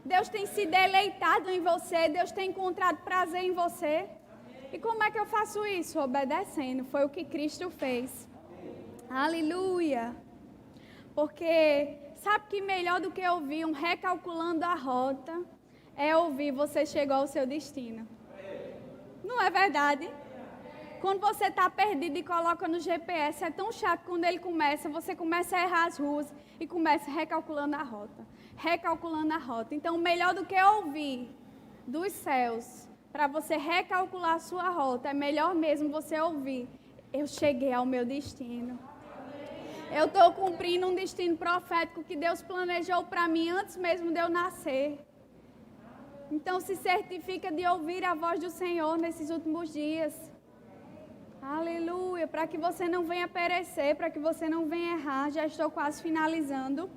Deus tem se deleitado em você, Deus tem encontrado prazer em você. E como é que eu faço isso? Obedecendo. Foi o que Cristo fez. Aleluia. Porque sabe que melhor do que ouvir um recalculando a rota é ouvir você chegou ao seu destino. Não é verdade? Quando você está perdido e coloca no GPS, é tão chato quando ele começa, você começa a errar as ruas e começa recalculando a rota. Recalculando a rota. Então, melhor do que ouvir dos céus para você recalcular a sua rota, é melhor mesmo você ouvir: eu cheguei ao meu destino. Eu estou cumprindo um destino profético que Deus planejou para mim antes mesmo de eu nascer. Então, se certifica de ouvir a voz do Senhor nesses últimos dias. Aleluia. Para que você não venha perecer, para que você não venha errar. Já estou quase finalizando.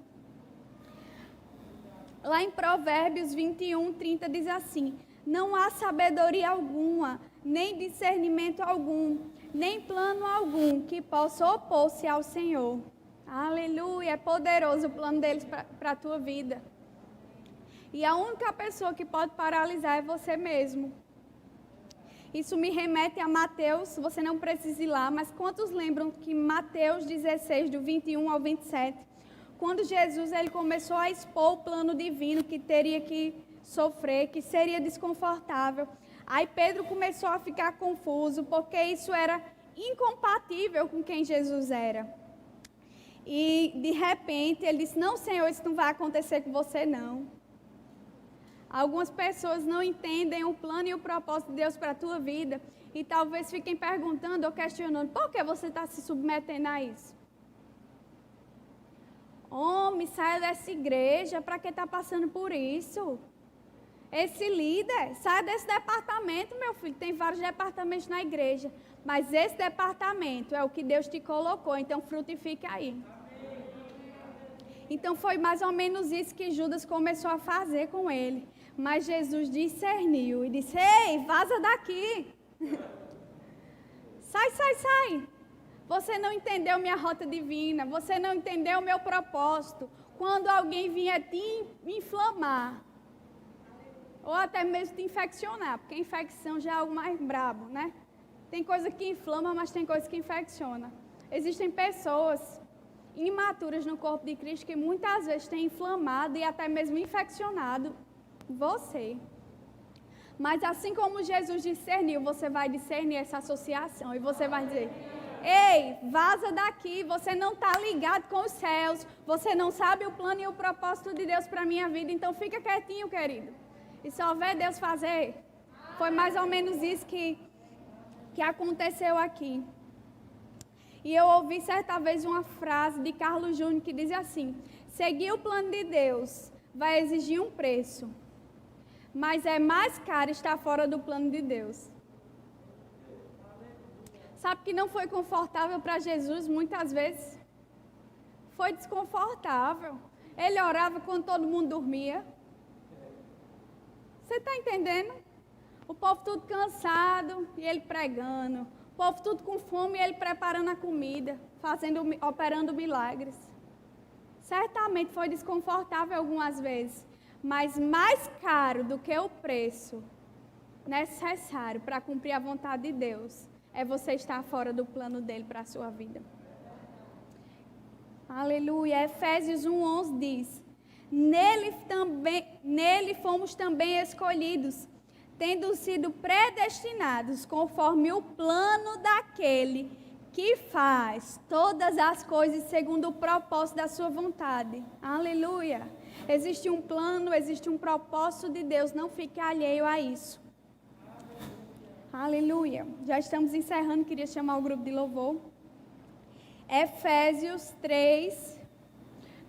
Lá em Provérbios 21, 30 diz assim: não há sabedoria alguma, nem discernimento algum, nem plano algum que possa opor-se ao Senhor. Aleluia, é poderoso o plano deles para a tua vida. E a única pessoa que pode paralisar é você mesmo. Isso me remete a Mateus, você não precisa ir lá, mas quantos lembram que Mateus 16, do 21 ao 27, quando Jesus ele começou a expor o plano divino que teria que sofrer, que seria desconfortável, aí Pedro começou a ficar confuso, porque isso era incompatível com quem Jesus era. E de repente ele disse: não, Senhor, isso não vai acontecer com você não. Algumas pessoas não entendem o plano e o propósito de Deus para a tua vida e talvez fiquem perguntando ou questionando: por que você está se submetendo a isso? Homem, saia dessa igreja, para que está passando por isso? Esse líder, saia desse departamento, meu filho. Tem vários departamentos na igreja, mas esse departamento é o que Deus te colocou, então frutifique aí. Então foi mais ou menos isso que Judas começou a fazer com ele. Mas Jesus discerniu e disse: ei, vaza daqui. Sai, sai, sai. Você não entendeu minha rota divina, você não entendeu o meu propósito. Quando alguém vier te inflamar, ou até mesmo te infeccionar, porque infecção já é algo mais brabo, né? Tem coisa que inflama, mas tem coisa que infecciona. Existem pessoas imaturas no corpo de Cristo que muitas vezes têm inflamado e até mesmo infeccionado você. Mas assim como Jesus discerniu, você vai discernir essa associação e você vai dizer: ei, vaza daqui, você não está ligado com os céus, você não sabe o plano e o propósito de Deus para a minha vida, então fica quietinho, querido. E só vê Deus fazer. Foi mais ou menos isso que aconteceu aqui. E eu ouvi certa vez uma frase de Carlos Júnior que diz assim: seguir o plano de Deus vai exigir um preço, mas é mais caro estar fora do plano de Deus. Sabe que não foi confortável para Jesus muitas vezes? Foi desconfortável. Ele orava quando todo mundo dormia. Você está entendendo? O povo tudo cansado e ele pregando. O povo tudo com fome e ele preparando a comida, operando milagres. Certamente foi desconfortável algumas vezes, mas mais caro do que o preço necessário para cumprir a vontade de Deus é você estar fora do plano dele para a sua vida. Aleluia. Efésios 1:11 diz: Nele fomos também escolhidos, tendo sido predestinados conforme o plano daquele que faz todas as coisas segundo o propósito da sua vontade. Aleluia. Existe um plano, existe um propósito de Deus, não fique alheio a isso. Aleluia. Já estamos encerrando, queria chamar o grupo de louvor. Efésios 3,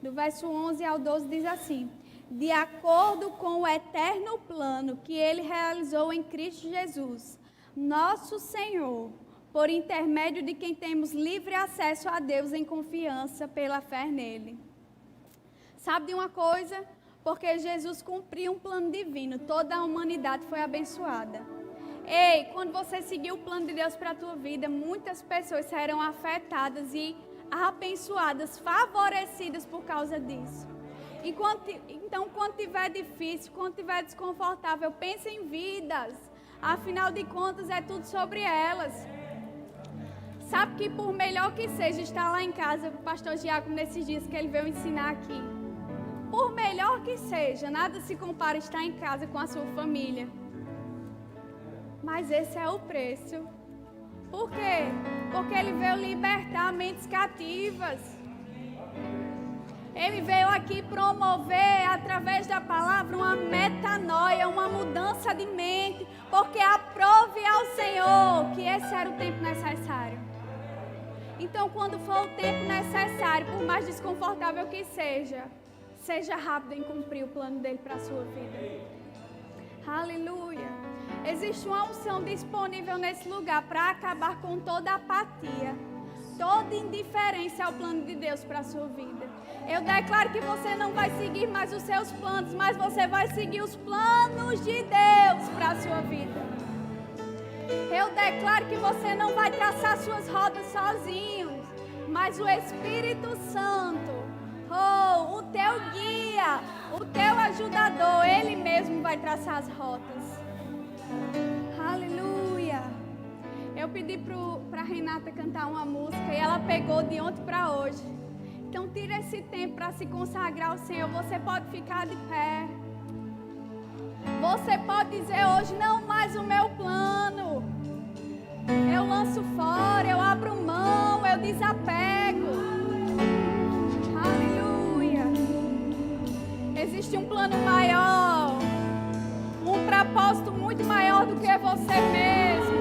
do verso 11 ao 12, diz assim: de acordo com o eterno plano que Ele realizou em Cristo Jesus, nosso Senhor, por intermédio de quem temos livre acesso a Deus em confiança pela fé nele. Sabe de uma coisa? Porque Jesus cumpriu um plano divino, toda a humanidade foi abençoada. Ei, quando você seguir o plano de Deus para a tua vida, muitas pessoas serão afetadas e abençoadas, favorecidas por causa disso. Então, quando estiver difícil, quando estiver desconfortável, pense em vidas. Afinal de contas, é tudo sobre elas. Sabe que por melhor que seja estar lá em casa, o pastor Giacomo, nesses dias que ele veio ensinar aqui, por melhor que seja, nada se compara a estar em casa com a sua família. Mas esse é o preço. Por quê? Porque ele veio libertar mentes cativas. Ele veio aqui promover, através da palavra, uma metanoia, uma mudança de mente. Porque aprove ao Senhor que esse era o tempo necessário. Então, quando for o tempo necessário, por mais desconfortável que seja, seja rápido em cumprir o plano dele para a sua vida. Aleluia. Existe uma unção disponível nesse lugar para acabar com toda apatia, toda indiferença ao plano de Deus para a sua vida. Eu declaro que você não vai seguir mais os seus planos, mas você vai seguir os planos de Deus para a sua vida. Eu declaro que você não vai traçar suas rodas sozinho, mas o Espírito Santo, o teu guia, o teu ajudador, ele mesmo vai traçar as rotas. Aleluia. Eu pedi para a Renata cantar uma música e ela pegou de ontem para hoje. Então tira esse tempo para se consagrar ao Senhor. Você pode ficar de pé. Você pode dizer hoje: não mais o meu plano. Eu lanço fora, eu abro mão, eu desapego. Aleluia. Existe um plano maior, um propósito muito maior do que você mesmo.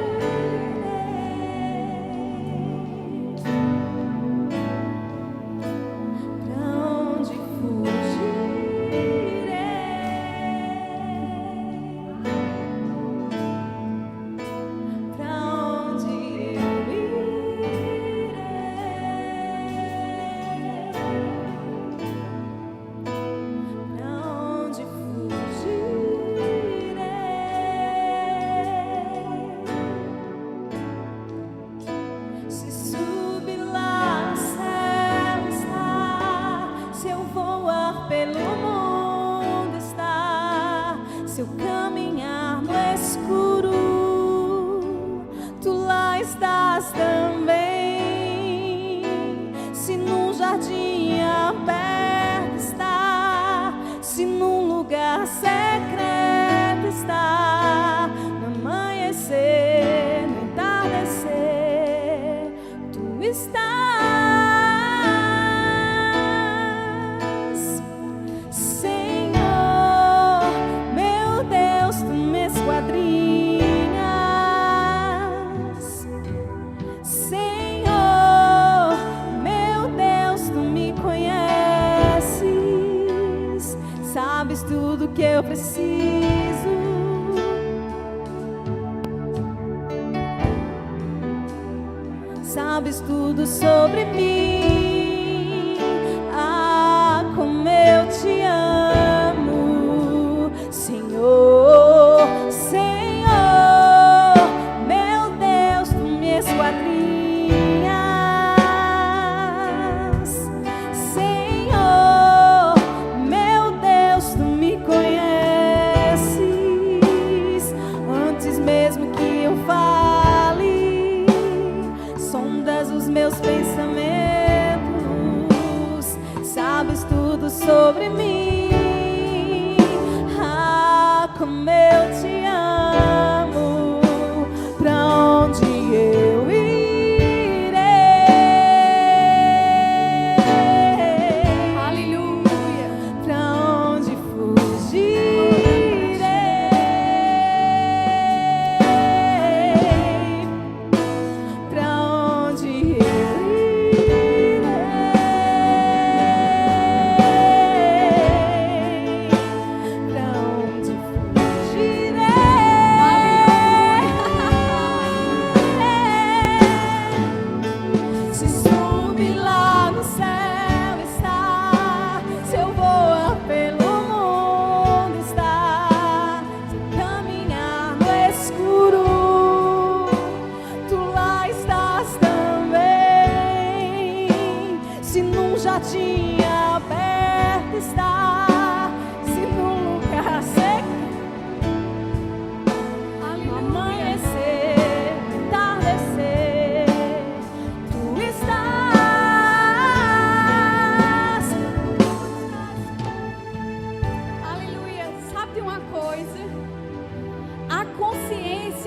Sabes tudo sobre mim. Ah, como eu te amo, Senhor, Senhor, meu Deus, tu me esquadrinhas. Senhor, meu Deus, tu me conheces antes mesmo que eu fale.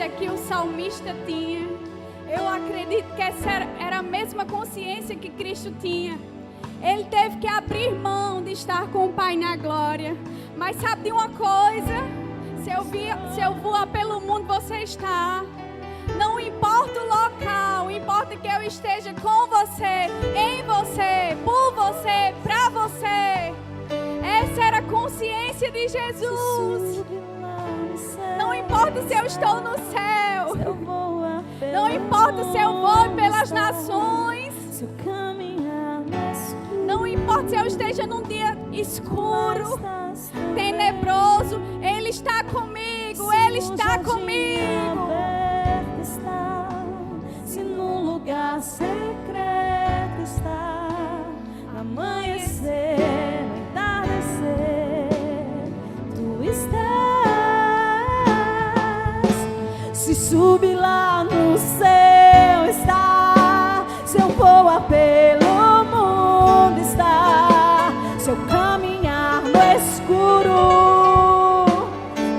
consciência que o salmista tinha. Eu acredito que essa era a mesma consciência que Cristo tinha. Ele teve que abrir mão de estar com o Pai na glória. Mas sabe de uma coisa? Se eu voar pelo mundo, você está. Não importa o local, importa que eu esteja com você, em você, por você, pra você. Essa era a consciência de Jesus. Não importa se eu estou no céu. Não importa se eu vou pelas nações. Não importa se eu esteja num dia escuro, tenebroso. Ele está comigo. Ele está comigo. Se num lugar secreto está, amanhecer, no entardecer, tu estás. Se subir lá no céu está, se eu voar pelo mundo está, se eu caminhar no escuro,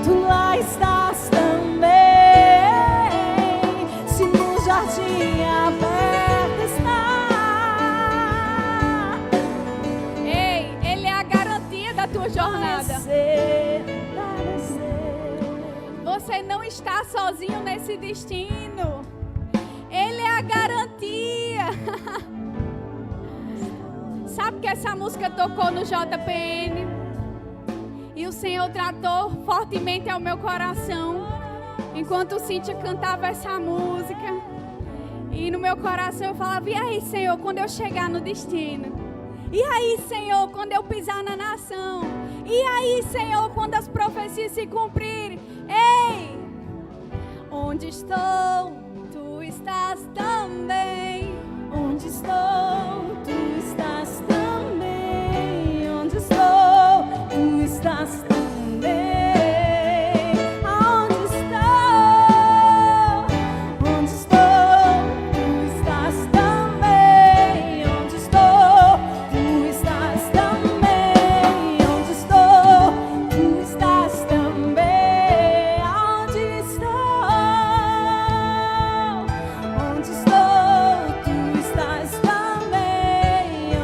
tu lá estás também. Se no jardim aberto está. Ei, Ele é a garantia da tua jornada. Você não está sozinho nesse destino. Ele é a garantia. Sabe que essa música tocou no JPN? E o Senhor tratou fortemente ao meu coração enquanto Cíntia cantava essa música. E no meu coração eu falava: e aí, Senhor, quando eu chegar no destino? E aí, Senhor, quando eu pisar na nação? E aí, Senhor, quando as profecias se cumprirem? Ei! Onde estou, tu estás também. Onde estou, tu estás também. Onde estou, tu estás também. Aonde estou, tu estás também. Onde estou, tu estás também. Onde estou, tu estás também. Aonde estou, onde estou, tu estás também.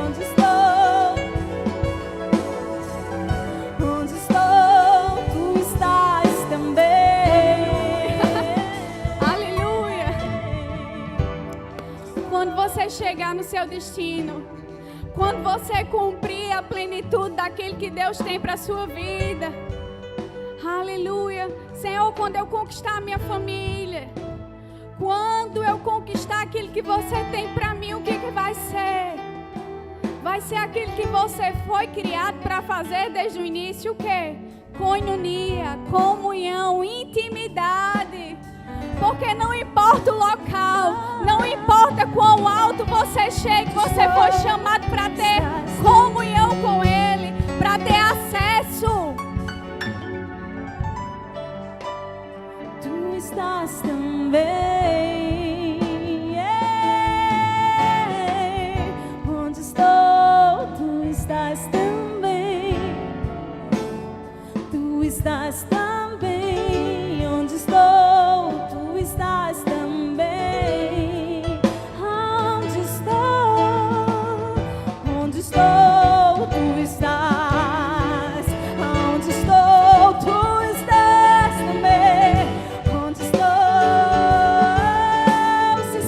Onde estou, tu estás também. Aleluia! Quando você chegar no seu destino, quando você cumprir a plenitude daquilo que Deus tem para a sua vida, aleluia! Senhor, quando eu conquistar a minha família, quando eu conquistar aquilo que você tem para mim, o que vai ser? Vai ser aquilo que você foi criado para fazer desde o início, o quê? Koinonia, comunhão, intimidade. Porque não importa o local, não importa quão alto você chega, você foi chamado para ter comunhão com Ele, para ter acesso. Tu estás também. Onde estou, tu estás também. Tu estás também. Onde estou, tu estás também. Onde estou, tu estás. Onde estou, tu estás também. Onde estou, se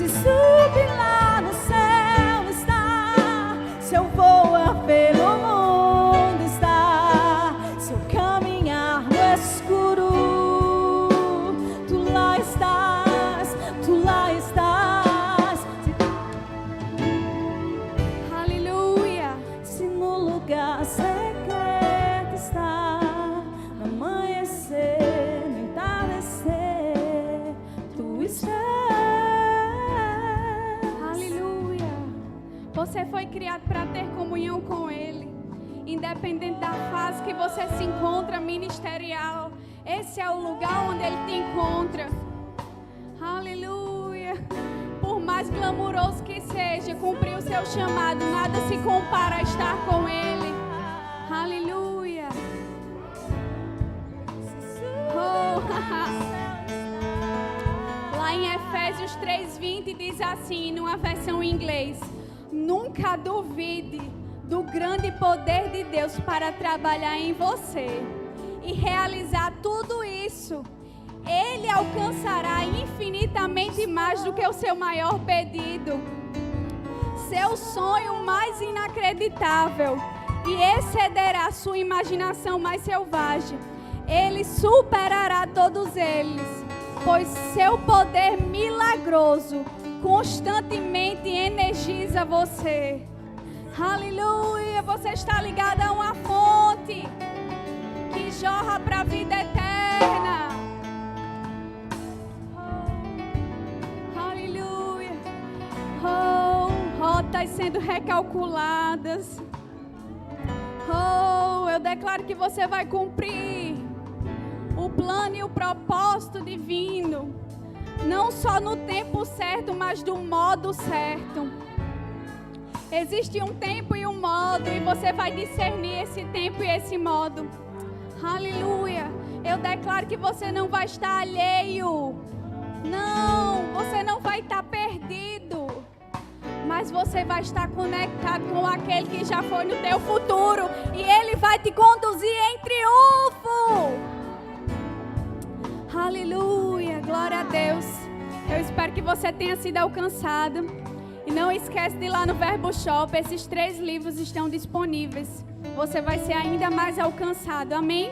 sube lá no céu está. Se eu voar pelo mundo está. Se eu caminhar no escuro, tu lá estás, tu lá estás. Aleluia! Se no lugar secreto está, no amanhecer, no entardecer, tu estás. Aleluia! Você foi criado para ter comunhão com Ele, independente da fase que você se encontra ministerial. Esse é o lugar onde Ele te encontra. Aleluia! Por mais glamouroso que seja, cumprir o seu chamado, nada se compara a estar com Ele. Aleluia! Oh, em Efésios 3:20 diz assim, numa versão em inglês: nunca duvide do grande poder de Deus para trabalhar em você e realizar tudo isso. Ele alcançará infinitamente mais do que o seu maior pedido, seu sonho mais inacreditável, e excederá sua imaginação mais selvagem. Ele superará todos eles, pois seu poder milagroso constantemente energiza você. Aleluia! Você está ligado a uma fonte que jorra para a vida eterna. Aleluia! Rotas sendo recalculadas. Eu declaro que você vai cumprir o plano e o propósito divino, não só no tempo certo, mas do modo certo. Existe um tempo e um modo, e você vai discernir esse tempo e esse modo. Aleluia! Eu declaro que você não vai estar alheio. Não, você não vai estar perdido. Mas você vai estar conectado com aquele que já foi no teu futuro. E ele vai te conduzir em triunfo. Aleluia, glória a Deus. Eu espero que você tenha sido alcançado. E não esquece de ir lá no Verbo Shop. Esses 3 livros estão disponíveis. Você vai ser ainda mais alcançado. Amém?